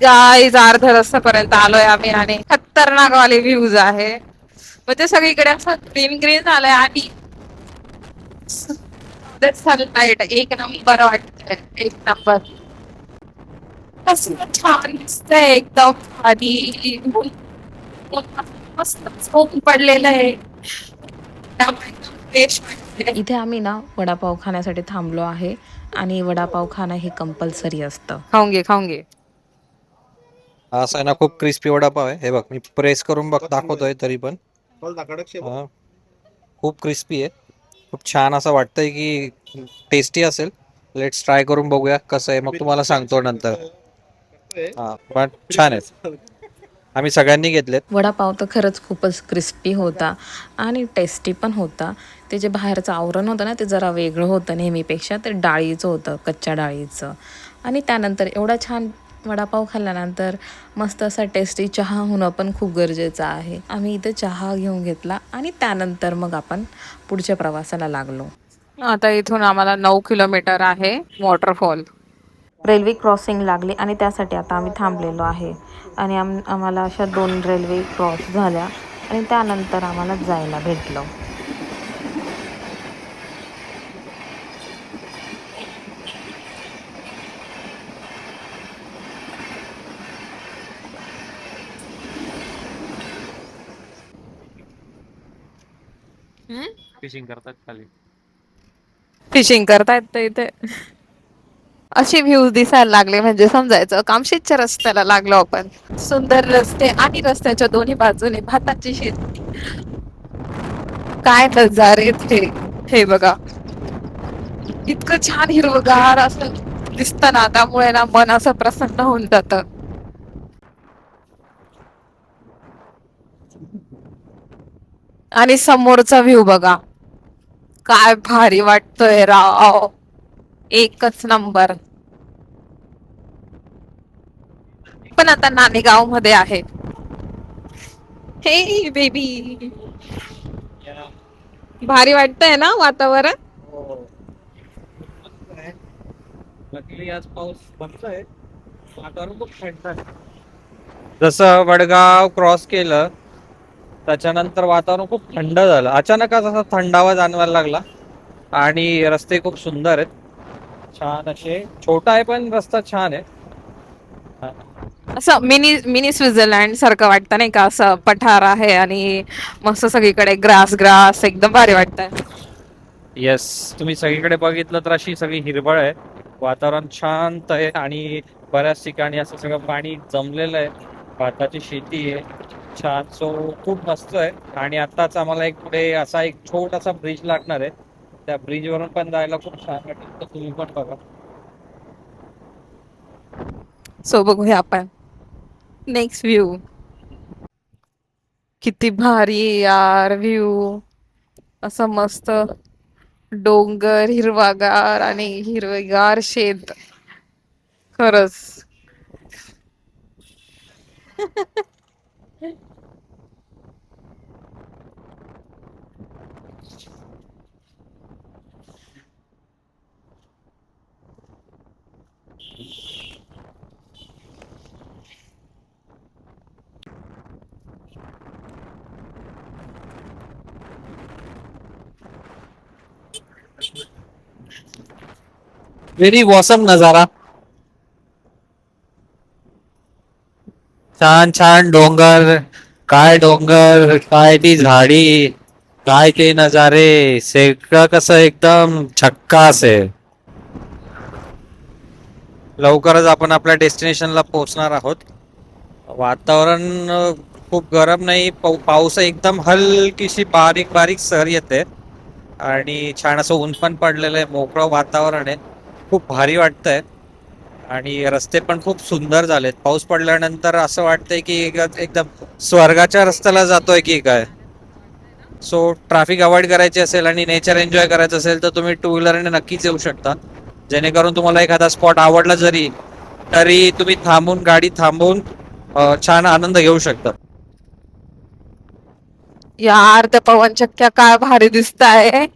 Guys अर्ध्या रस्त्यापर्यंत आलोय आम्ही आणि खतरनाक वाले व्ह्यूज आहे. म्हणजे सगळीकडे असं ग्रीन ग्रीन झालंय आणि सनलाइट एक नंबर वाटतंय. एक नंबर. कसलं छान दिसतंय एकदम आणि मस्त झोप पडलेलं आहे. त्यामुळे एकदम फ्रेश वाटतंय. इथे आम्ही ना वडापाव खाण्यासाठी थांबलो आहे आणि वडापाव खाणं हे कंपल्सरी असतं. खाऊंगे खाऊंगे. हा असा आहे ना, खूप क्रिस्पी वडापाव आहे. हे बघ, मी प्रेस करून बघ दाखवतोय तरी पण हा, खूप क्रिस्पी आहे. खूप छान असं वाटतंय की टेस्टी असेल. लेट्स ट्राय करून बघूया कसं आहे, मग तुम्हाला सांगतो नंतर. हा पण छान आहे. आम्ही सगळ्यांनी घेतलेत. वडापाव तर खरंच खूपच क्रिस्पी होता आणि टेस्टी पण होता. ते जे बाहेरचं आवरण होतं ना, ते जरा वेगळं होतं नेहमीपेक्षा. ते डाळीचं होतं, कच्च्या डाळीचं. आणि त्यानंतर एवढा छान वडापाव खाल्ल्यानंतर मस्त असा टेस्टी चहा होणं पण खूप गरजेचं आहे. आम्ही इथे चहा घेऊन घेतला आणि त्यानंतर मग आपण पुढच्या प्रवासाला लागलो. आता इथून आम्हाला 9 किलोमीटर आहे वॉटरफॉल. रेल्वे क्रॉसिंग लागली आणि त्यासाठी आता आम्ही थांबलेलो आहे आणि आम्हाला अशा 2 रेल्वे क्रॉस झाल्या आणि त्यानंतर आम्हाला जायला भेटलं. फिशिंग करतात खाली. फिशिंग करतायत तर इथे. असे व्ह्यूज दिसायला लागले म्हणजे समजायचं कामशेतच्या रस्त्याला लागलो आपण. सुंदर रस्ते आणि रस्त्याच्या दोन्ही बाजूने भाताची शेती. काय नजारे थे. हे बघा, इतकं छान हिरवगार असं दिसतं ना, त्यामुळे ना मन असं प्रसन्न होऊन जातं. आणि समोरचा व्ह्यू बघा, काय भारी वाटतोय राव. एकच नंबर. पण आता नाणेगाव मध्ये आहे. हे बेबी, भारी वाटतंय ना वातावरण. नक्की आज पाऊस बंदलाय. वातावरण खूप थंड आहे. जसं वडगाव क्रॉस केलं त्याच्यानंतर वातावरण खूप थंड झालं. अचानकच असा थंडावा जाणवायला लागला आणि रस्ते खूप सुंदर आहेत. छान असे, छोटा आहे पण रस्ता छान आहे. असं मिनी मिनी स्वित्झर्लंड सारखं वाटतं नाही का, असं पठार आहे आणि मस्त सगळीकडे ग्रास ग्रास एकदम भारी वाटतंय. येस, तुम्ही सगळीकडे बघितलं तर अशी सगळी हिरवळ आहे. वातावरण शांत आहे आणि बऱ्याच ठिकाणी असं सगळं पाणी जमलेलं आहे. भाताची शेती आहे. छान, सो खूप मस्त आहे. आणि आताच आम्हाला एक पुढे असा एक छोटासा ब्रिज लागणार आहे. त्या ब्रिज वरून पण जायला खूप छान वाटेल, तर तुम्ही पण बघा. सो बघूया आपण नेक्स्ट व्ह्यू. किती भारी यार व्ह्यू. असं मस्त डोंगर हिरवागार आणि हिरवेगार शेत. खरंच. व्हेरी वॉसम नजारा. छान छान डोंगर, काय डोंगर, काय ती झाडी, काय ते नजारे, सगळं कसं एकदम झक्कास आहे. लवकरच आपण आपल्या डेस्टिनेशनला पोहोचणार आहोत. वातावरण खूप गरम नाही, पाऊस एकदम हलकीशी बारीक बारीक सर येते आणि छान असं ऊन पण पडलेलं आहे. मोकळं वातावरण आहे, खूप भारी वाटतंय. आणि रस्ते पण खूप सुंदर झालेत. पाऊस पडल्यानंतर असं वाटतंय की एकदम स्वर्गाच्या रस्त्याला जातोय की काय. सो ट्रॅफिक अवॉइड करायची असेल आणि नेचर एन्जॉय करायचं असेल तर तुम्ही टू व्हीलरने नक्कीच येऊ शकता. जेणेकरून तुम्हाला एखादा स्पॉट आवडला जरी तरी तुम्ही थांबून, गाडी थांबवून छान आनंद घेऊ शकता. यार त्या पवन चक्क्या काय भारी दिसताय.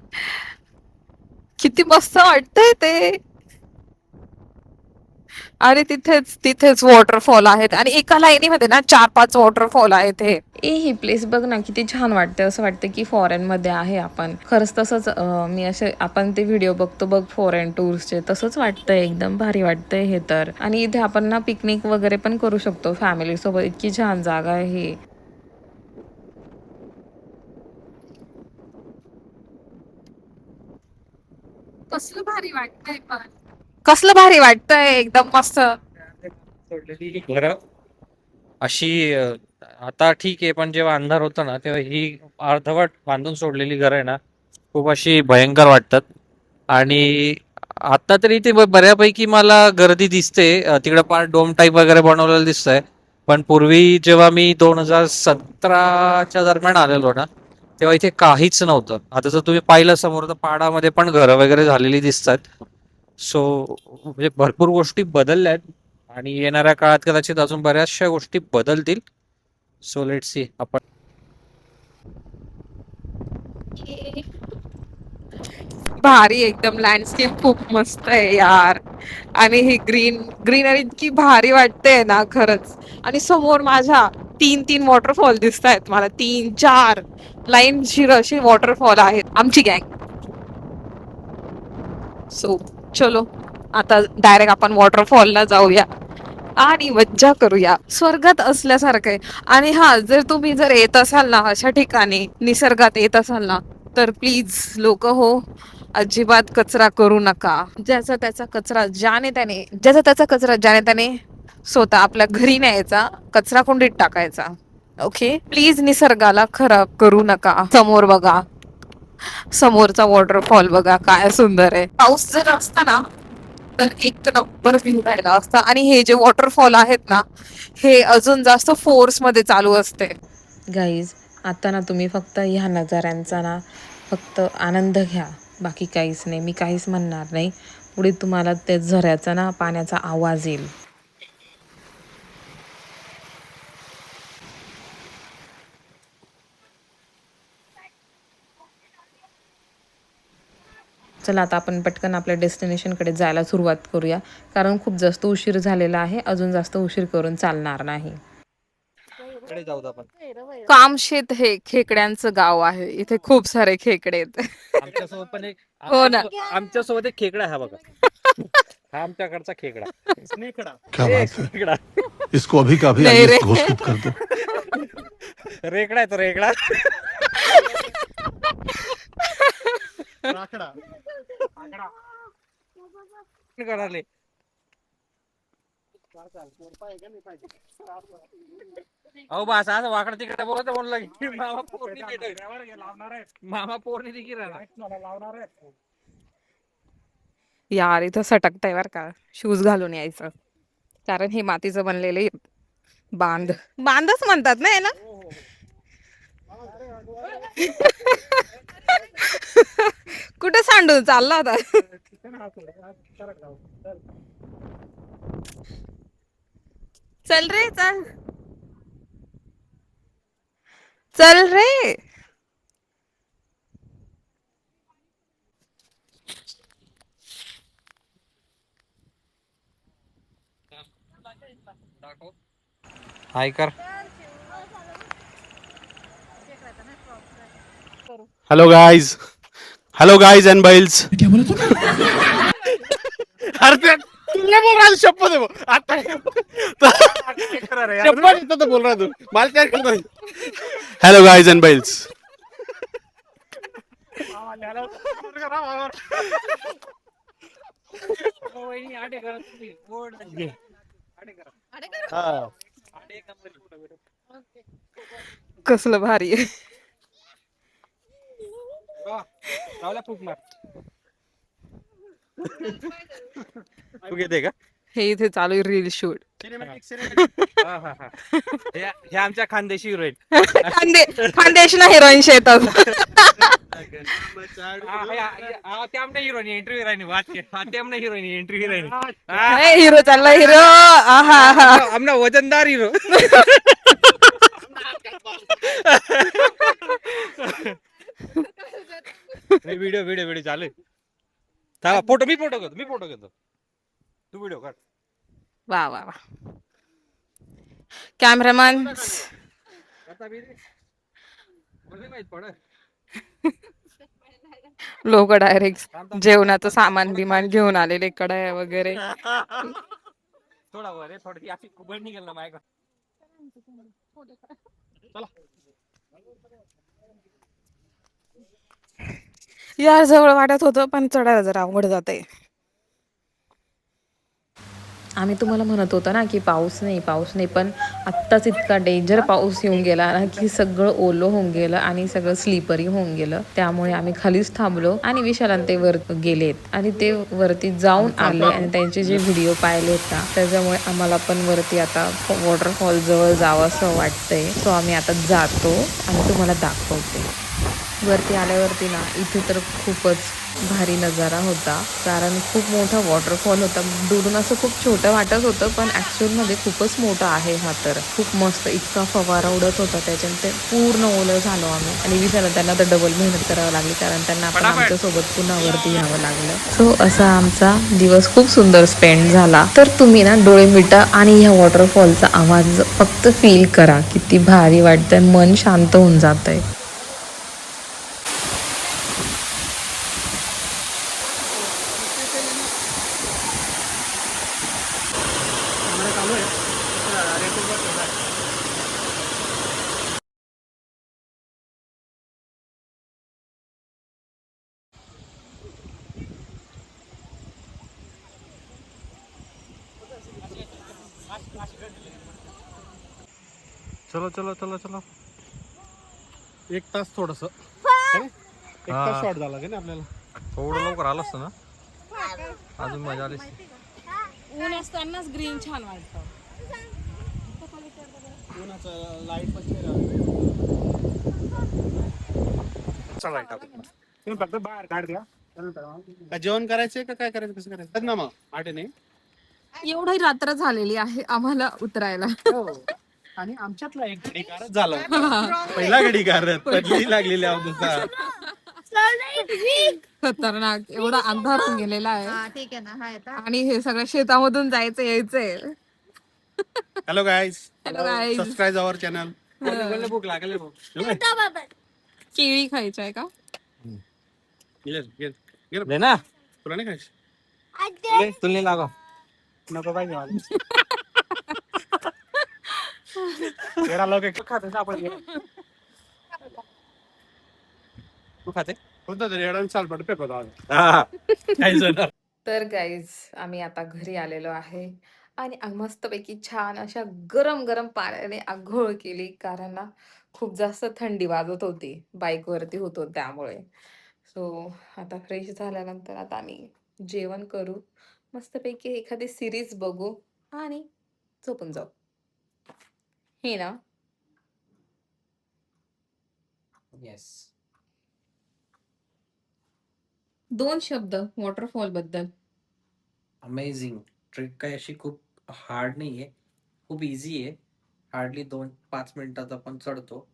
किती मस्त वाटतंय ते. आणि तिथेच तिथेच वॉटरफॉल आहेत आणि एका लाईनीमध्ये ना 4-5 वॉटरफॉल आहेत हे. ही प्लेस बघ ना किती छान वाटते, असं वाटतं की फॉरेन मध्ये आहे आपण. खरंच तसंच मी असे आपण ते व्हिडिओ बघतो बघ फॉरेन टूर्सचे, तसंच वाटतंय, एकदम भारी वाटतंय हे तर. आणि इथे आपण ना पिकनिक वगैरे पण करू शकतो फॅमिली सोबत, इतकी छान जागा आहे ही. कसलं भारी वाटतंय पण, कसलं भारी वाटतंय, एकदम मस्त. सोडलेली घरं अशी आता ठीक आहे, पण जेव्हा अंधार होता ना तेव्हा ही अर्धवट बांधून सोडलेली घरं आहे ना खूप अशी भयंकर वाटतात. आणि आता तरी ते बऱ्यापैकी मला गर्दी दिसते, तिकडे पार डोम टाईप वगैरे बनवलेलं दिसतंय. पण पूर्वी जेव्हा मी 2017च्या दरम्यान आलेलो ना तेव्हा इथे काहीच नव्हतं. आता जर तुम्ही पाहिलं समोर तर पाडामध्ये पण घरं वगैरे झालेली दिसतात. सो म्हणजे भरपूर गोष्टी बदलल्या आहेत आणि येणाऱ्या काळात कदाचित अजून बऱ्याचशा गोष्टी बदलतील. सो लेट्स सी आपण. भारी एकदम, लँडस्केप खूप मस्त आहे यार. आणि ही ग्रीनरी इतकी भारी वाटते ना खरंच. आणि समोर माझ्या 3-3 वॉटरफॉल दिसत आहेत मला, 3-4 लाईन शिर अशी वॉटरफॉल आहेत. आमची गँग. सो चलो आता डायरेक्ट आपण वॉटरफॉलला जाऊया आणि मज्जा करूया, स्वर्गात असल्यासारखं आहे. आणि हा, जर तुम्ही जर येत असाल ना अशा ठिकाणी निसर्गात येत असाल ना, तर प्लीज लोक हो, अजिबात कचरा करू नका. ज्याचा त्याचा कचरा ज्याने त्याने स्वतः आपल्या घरी न्यायचा, कचरा कुंडीत टाकायचा. ओके, प्लीज निसर्गाला खराब करू नका. समोर बघा, समोरचा वॉटरफॉल बघा काय सुंदर आहे. पाऊस जर असता ना तर एक नंबर व्ह्यू राहिला असता. आणि हे जे वॉटरफॉल आहेत ना हे अजून जास्त फोर्स मध्ये चालू असते. गाईज, आता ना तुम्ही फक्त ह्या नजाऱ्यांचा ना फक्त आनंद घ्या, बाकी काहीच नाही. मी काहीच म्हणणार नाही. पुढे तुम्हाला ते झऱ्याचा ना पाण्याचा आवाज येईल. चला आता आपण पटकन आपल्या डेस्टिनेशनकडे जायला सुरुवात करूया, कारण खूप जास्त उशीर झालेला आहे. अजून जास्त उशीर करून चालणार नाही. कडे जाऊ आपण. कामशेत हे खेकड्यांचं गाव आहे. इथे खूप सारे खेकडे आहेत. आमच्यासोबत पण एक हो ना. आमच्यासोबत एक खेकडा हा बघा. हा आमच्याकडचा खेकडा. क्या ए, बात है, खेकडा. इसको अभी का अभी नहीं आइए रे. घोषित कर दो. रेकडा आहे तो रेकडा. कळाले. अहो बा असं वाकडा तिकडे बोलत बोलला की मामा पोरणी देखील राहणार. यार इथं सटकतंय बर का, शूज घालून यायचं, कारण हे मातीचं बनलेले बांधच म्हणतात ना याला. कुठे सांडून चालला होता. चल रे चल, चल रे. हाय कर. Hello guys, hello guys end Biles. क्या बोला तू? अरे ते तुला बोल रहा है, शपथ है वो आता शपथ इतना तो बोल रहा है तू माल क्या करता है. Hello guys end Biles. कसलं भारी आहे. तू घेते का? हे इथे चालू आहे रील शूट. हे आमच्या खानदेशी हिरोईन. खानदेशला हिरोईन येतात. ते आमच्या हिरोईन एंट्री हिरोईन ते आमच्या हिरोईन एंट्री हिरोईन हिरो चालला हिरो. आमना वजनदार हिरो. व्हिडिओ व्हिडिओ व्हिडिओ चालू आहे. फोटो मी फोटो घेतो तू व्हिडिओ काढ. वा वा वा. कॅमेरामॅन लोक डायरेक्ट जेवणाचं सामान बिमान घेऊन आलेले, कढया वगैरे. थोडा वर आहे, थोडी अशी उभं निघेल ना माझ्या. यार जवळ वाटत होतं पण चढायला जरा अवघड जाते. आम्ही तुम्हाला म्हणत होतो ना की पाऊस नाही, पण आत्ताच इतका डेंजर पाऊस येऊन गेला ना की सगळं ओलं होऊन गेलं आणि सगळं स्लिपरी होऊन गेलं. त्यामुळे आम्ही खालीच थांबलो आणि विशाल आणि ते वर गेलेत आणि ते वरती जाऊन आले आणि त्यांचे जे व्हिडिओ पाहिलेत ना त्याच्यामुळे आम्हाला पण वरती आता वॉटरफॉल जवळ जावं असं वाटतंय. सो आम्ही आता जातो आणि तुम्हाला दाखवते. वरती आल्यावरती ना इथे तर खूपच भारी नजारा होता, कारण खूप मोठा वॉटरफॉल होता. दुरून असं खूप छोटं वाटत होतं पण ॲक्च्युअलमध्ये खूपच मोठा आहे हा. तर खूप मस्त इतका फवारा उडत होता त्याच्याने ते पूर्ण ओलं झालो आम्ही. आणि विचारलं त्यांना तर डबल मेहनत करावी लागली, कारण त्यांना आपण आमच्यासोबत पुन्हा वरती यावं लागलं. सो असा आमचा दिवस खूप सुंदर स्पेंड झाला. तर तुम्ही ना डोळे मिटा आणि ह्या वॉटरफॉलचा आवाज फक्त फील करा, किती भारी वाटतंय, मन शांत होऊन जातंय. चलो चलो चलो चलो. एक तास थोडस एक तास शॉर्ट झाला का ना आपल्याला. थोडं लवकर आलं असतं ना अजून मजा आली. ऊन असतानाच ग्रीन छान वाटतं. लाईट तुम्ही फक्त बाहेर काढ द्या. का जेवण करायचंय का काय करायचं, कसं करायचं ना मग आठ नाही. एवढी रात्र झालेली आहे आम्हाला उतरायला. आणि आमच्यातला एक घडीकारच झाला पहिला घडीकार पडली लागलेली अवधूता. खतरनाक एवढा अंधार होऊन गेलेला आहे. ठीक आहे ना. आणि हे सगळं शेतामधून जायचं यायचंय. Hello guys, hello guys, subscribe our channel. भूक लागली. केळी खायची आहे का? दे ना तुला नाही खायची? तुला लागा नको पाहिजे मला. तेरा लोक खाते ना आपण. तू खाते कोणता तरी एडन साल पड पेपर काही जण. तर गाईज आम्ही आता घरी आलेलो आहे आणि मस्तपैकी छान अशा गरम गरम पाण्याने आंघोळ केली, कारण ना खूप जास्त थंडी वाजत होती, बाईकवरती होतो त्यामुळे. सो आता फ्रेश झाल्यानंतर आता आम्ही जेवण करू, मस्तपैकी एखादी सिरीज बघू आणि झोपून जाऊ. हे ना. येस. 2 शब्द वॉटरफॉल बद्दल. अमेझिंग. ट्रिक काही अशी खूप हार्ड नाही आहे, खूप इझी आहे. हार्डली 2-5 मिनिटात आपण चढतो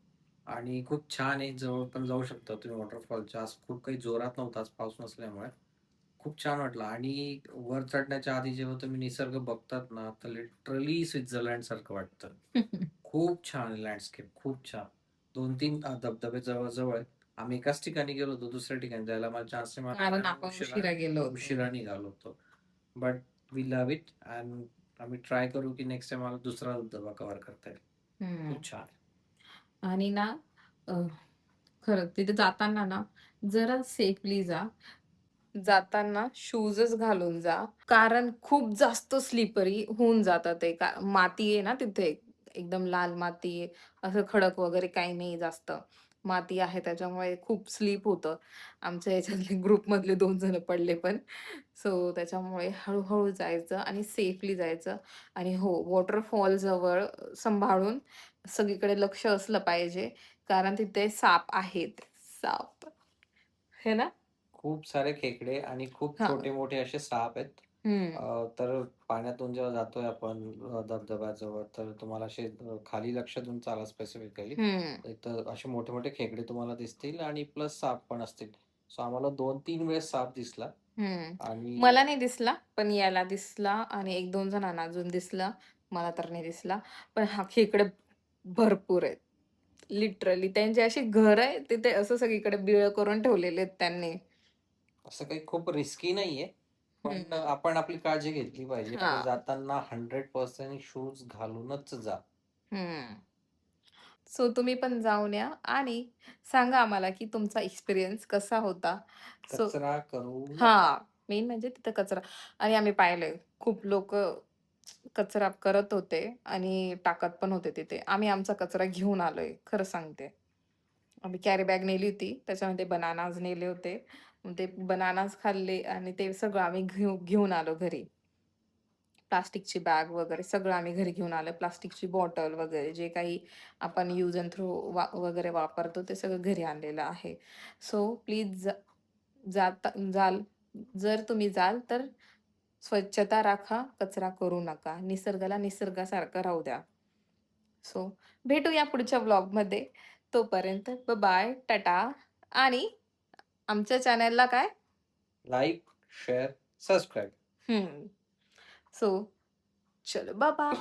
आणि खूप छान आहे. जवळ पण जाऊ शकता तुम्ही वॉटरफॉलच्या. आज खूप काही जोरात नव्हता, आज पाऊस नसल्यामुळे खूप छान वाटलं. आणि वर चढण्याच्या आधी जेव्हा तुम्ही निसर्ग बघतात ना तर लिटरली स्वित्झर्लंड सारखं वाटतं. खूप छान लँडस्केप, खूप छान. 2-3 धबधबे जवळ-जवळ आहेत. आम्ही एकाच ठिकाणी गेलो होतो, दुसऱ्या ठिकाणी जायला मला चान्स नाही कारण मिळाला. आपण उशिरा गेलो होतो. उशिरा निघालो होतो. But we love it and आम्ही ट्राय करू की नेक्स्ट टाइम मला दुसरा धबधबा कव्हर करता येईल. खूप छान. आणि ना खरं तिथे जाताना ना जरा सेफली जा. जाताना शूजच घालून जा, कारण खूप जास्त स्लिपरी होऊन जातं ते. माती आहे ना तिथे, एकदम लाल माती आहे, असं खडक वगैरे काही नाही, जास्त माती आहे त्याच्यामुळे खूप स्लीप होतं. आमच्या याच्यातले ग्रुपमधले 2 जण पडले पण. सो त्याच्यामुळे हळूहळू जायचं आणि सेफली जायचं. आणि हो, वॉटरफॉल जवळ सांभाळून सगळीकडे लक्ष असलं पाहिजे, कारण तिथे साप आहेत. साप हे ना. खूप सारे खेकडे आणि खूप हा. छोटे मोठे असे साप आहेत. तर पाण्यातून जेव्हा जातोय आपण धबधब्याजवळ, तर तुम्हाला असे खाली लक्ष देऊन चाला स्पेसिफिकली. तर असे मोठे मोठे खेकडे तुम्हाला दिसतील आणि प्लस साप पण असतील. सो आम्हाला 2-3 वेळेस साप दिसला. आणि मला नाही दिसला, पण याला दिसला आणि 1-2 जणांना अजून दिसला. मला तर नाही दिसला. पण हा खेकडे भरपूर आहेत. लिटरली त्यांची अशी घरं आहेत तिथे, असं सगळीकडे बिळ करून ठेवलेले आहेत त्यांनी. असं काही खूप रिस्की नाहीये, पण हम्म. आपण आपली काळजी घेतली पाहिजे आणि हा. जाताना 100% शूज घालूनच जा. सो तुम्ही पण जाऊन या आणि सांगा आम्हाला की तुमचा एक्सपिरियन्स कसा होता. सो कचरा करू हा, नका. मेन म्हणजे तिथं कचरा. आणि आम्ही पाहिलंय खूप लोक कचरा करत होते आणि टाकत पण होते तिथे. आम्ही आमचा कचरा घेऊन आलोय, खरं सांगते. आम्ही कॅरी बॅग नेली होती, त्याच्यामध्ये बनानाज नेले होते. मग ते बनानाज खाल्ले आणि ते सगळं आम्ही घेऊन आलो घरी. प्लास्टिकची बॅग वगैरे सगळं आम्ही घरी घेऊन आलो. प्लास्टिकची बॉटल वगैरे जे काही आपण यूज अँड थ्रो वगैरे वापरतो ते सगळं घरी आणलेलं आहे. सो प्लीज जर तुम्ही जाल तर स्वच्छता राखा, कचरा करू नका. निसर्गाला निसर्गासारखं राहू द्या. सो भेटूया पुढच्या व्लॉगमध्ये. तोपर्यंत बाय, टाटा. आणि आमच्या चॅनलला काय लाईक, शेअर, सबस्क्राईब. सो चलो बाय.